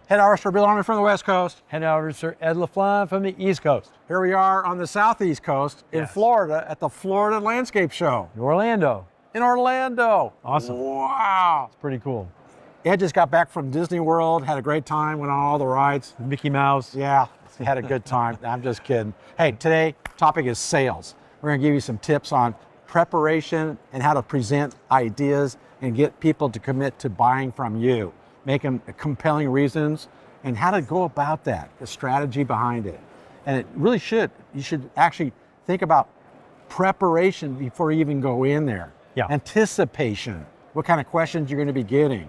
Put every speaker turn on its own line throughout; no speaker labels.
Head hours for Bill Army from the West Coast.
Head over to Sir Ed LaFlamme from the East Coast.
Here we are on the Southeast Coast in
Yes.
Florida at the Florida Landscape Show
In Orlando.
in Orlando.
Awesome.
Wow.
It's pretty cool.
Ed just got back from Disney World, had a great time, went on all the rides.
Mickey Mouse.
Yeah, had a good time. I'm just kidding. Hey, today topic is sales. We're gonna give you some tips on preparation and how to present ideas and get people to commit to buying from you. Make them compelling reasons and how to go about that, the strategy behind it. And it really you should actually think about preparation before you even go in there.
Yeah.
Anticipation, what kind of questions you're gonna be getting,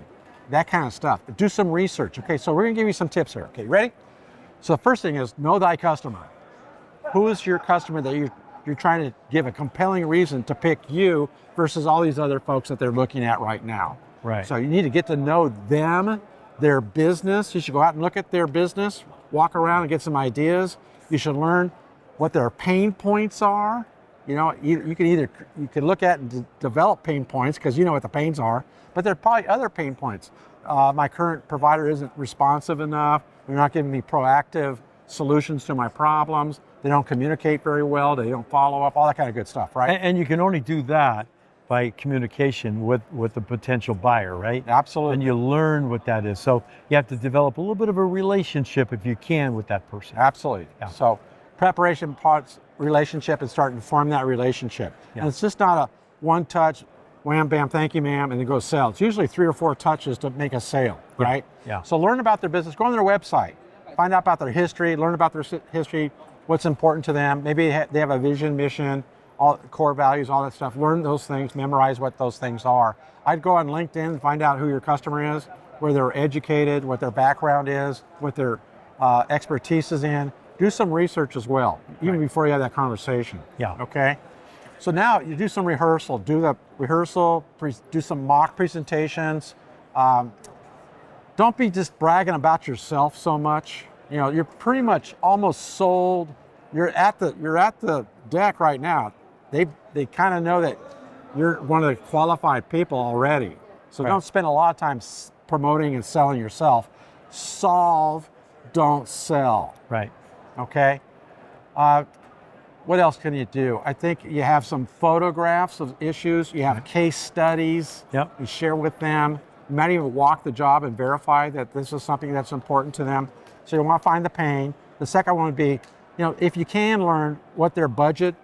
that kind of stuff. Do some research. Okay, so we're gonna give you some tips here. Okay, ready? So the first thing is know thy customer. Who is your customer that you're trying to give a compelling reason to pick you versus all these other folks that they're looking at right now?
Right.
So you need to get to know them, their business. You should go out and look at their business, walk around and get some ideas. You should learn what their pain points are. You know, you can look at and develop pain points because you know what the pains are, but there are probably other pain points. My current provider isn't responsive enough. They're not giving me proactive solutions to my problems. They don't communicate very well. They don't follow up, all that kind of good stuff, right?
And you can only do that by communication with the potential buyer, right?
Absolutely.
And you learn what that is. So you have to develop a little bit of a relationship if you can with that person.
Absolutely.
Yeah.
So preparation parts relationship and starting to form that relationship.
Yeah.
And it's just not a one touch, wham, bam, thank you, ma'am, and then go sell. It's usually 3 or 4 touches to make a sale, right?
Yeah.
So learn about their business, go on their website, find out about their history, learn about their history, what's important to them. Maybe they have a vision, mission, all core values, all that stuff. Learn those things, memorize what those things are. I'd go on LinkedIn and find out who your customer is, where they're educated, what their background is, what their expertise is in. Do some research as well, even before you have that conversation.
Yeah.
Okay? So now you do some rehearsal. Do the rehearsal, do some mock presentations. Don't be just bragging about yourself so much. You know, you're pretty much almost sold. You're at the deck right now. They kind of know that you're one of the qualified people already. So
Right.
don't spend a lot of time promoting and selling yourself. Solve, don't sell.
Right.
Okay. What else can you do? I think you have some photographs of issues. You have case studies.
Yep.
You share with them. You might even walk the job and verify that this is something that's important to them. So you want to find the pain. The second one would be, if you can learn what their budget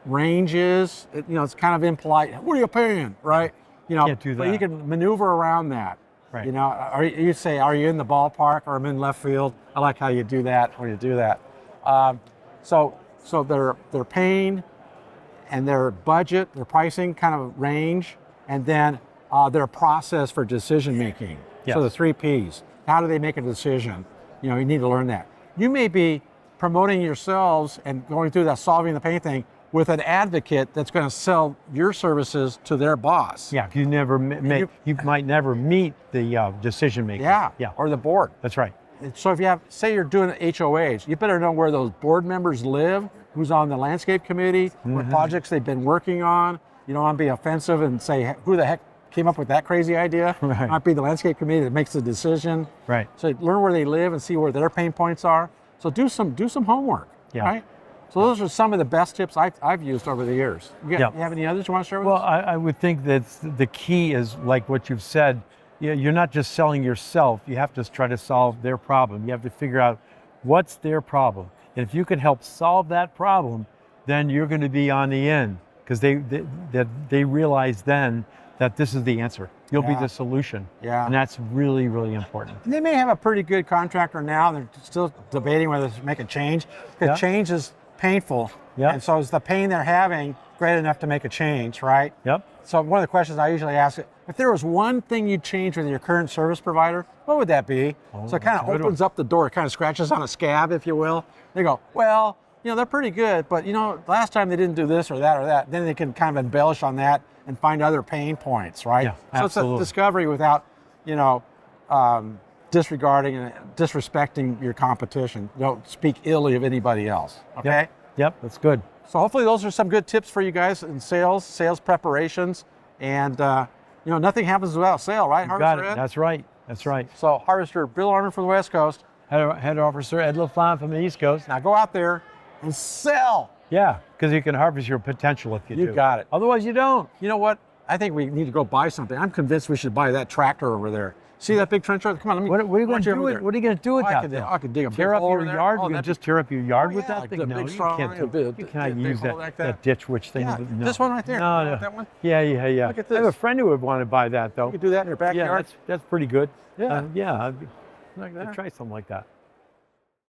range is. It's kind of impolite. What are you paying, right?
Can't do
But
that.
you can maneuver around that.
Right.
You say, are you in the ballpark or I'm in left field? I like how you do that when you do that. So their pain and their budget, their pricing kind of range, and then their process for decision making.
Yes.
So the 3 Ps. How do they make a decision? You need to learn that. You may be promoting yourselves and going through that solving the pain thing with an advocate that's going to sell your services to their boss.
Yeah. You never you might never meet the decision maker.
Yeah.
Yeah.
Or the board.
That's right.
So if say you're doing HOAs, you better know where those board members live, who's on the landscape committee, what projects they've been working on. You don't want to be offensive and say, who the heck came up with that crazy idea?
Right.
Might be the landscape committee that makes the decision.
Right.
So learn where they live and see where their pain points are. So do some homework.
Yeah.
Right? So those are some of the best tips I've used over the years. You have any others you want to share with
Well,
us?
I would think that the key is like what you've said. You're not just selling yourself. You have to try to solve their problem. You have to figure out what's their problem. And if you can help solve that problem, then you're going to be on the end because they realize then that this is the answer. You'll be the solution.
Yeah.
And that's really, really important.
They may have a pretty good contractor now. They're still debating whether to make a change. Because change is painful.
Yeah.
And so is the pain they're having great enough to make a change, right?
Yep.
So one of the questions I usually ask, if there was one thing you'd change with your current service provider, what would that be? So it kind of opens up the door. It kind of scratches on a scab, if you will. They go, well, they're pretty good, but last time they didn't do this or that or that. Then they can kind of embellish on that and find other pain points, right?
Yeah,
so
absolutely.
It's a discovery without, disregarding and disrespecting your competition. Don't speak illy of anybody else, okay?
Yep, that's good.
So hopefully those are some good tips for you guys in sales preparations, and nothing happens without a sale, right?
You got it. That's right. That's right.
So Harvester Bill Arnold from the West Coast.
Head Officer Ed LaFlamme from the East Coast.
Now go out there and sell.
Yeah, because you can harvest your potential if you do.
You got it.
Otherwise, you don't.
You know what? I think we need to go buy something. I'm convinced we should buy that tractor over there. See that big trench tractor? Come on, let me.
What are you going to do?
What
What are you going to do with that?
I could dig a big
tear up
hole
your
over there.
yard.
Oh,
You can
that'd
just tear up your yard with
yeah,
that thing.
a
No,
big
you
straw
can't.
line, a big-
You cannot
big
use
hole
that,
like
that ditch witch thing.
Yeah,
No.
this one right there.
No,
You
no.
want that one?
Yeah.
Look at
I have a
this.
friend who would want to buy that though.
You could do that in your
Yeah,
backyard.
that's pretty good.
Yeah.
Yeah.
Like
I'd
that.
try something like that.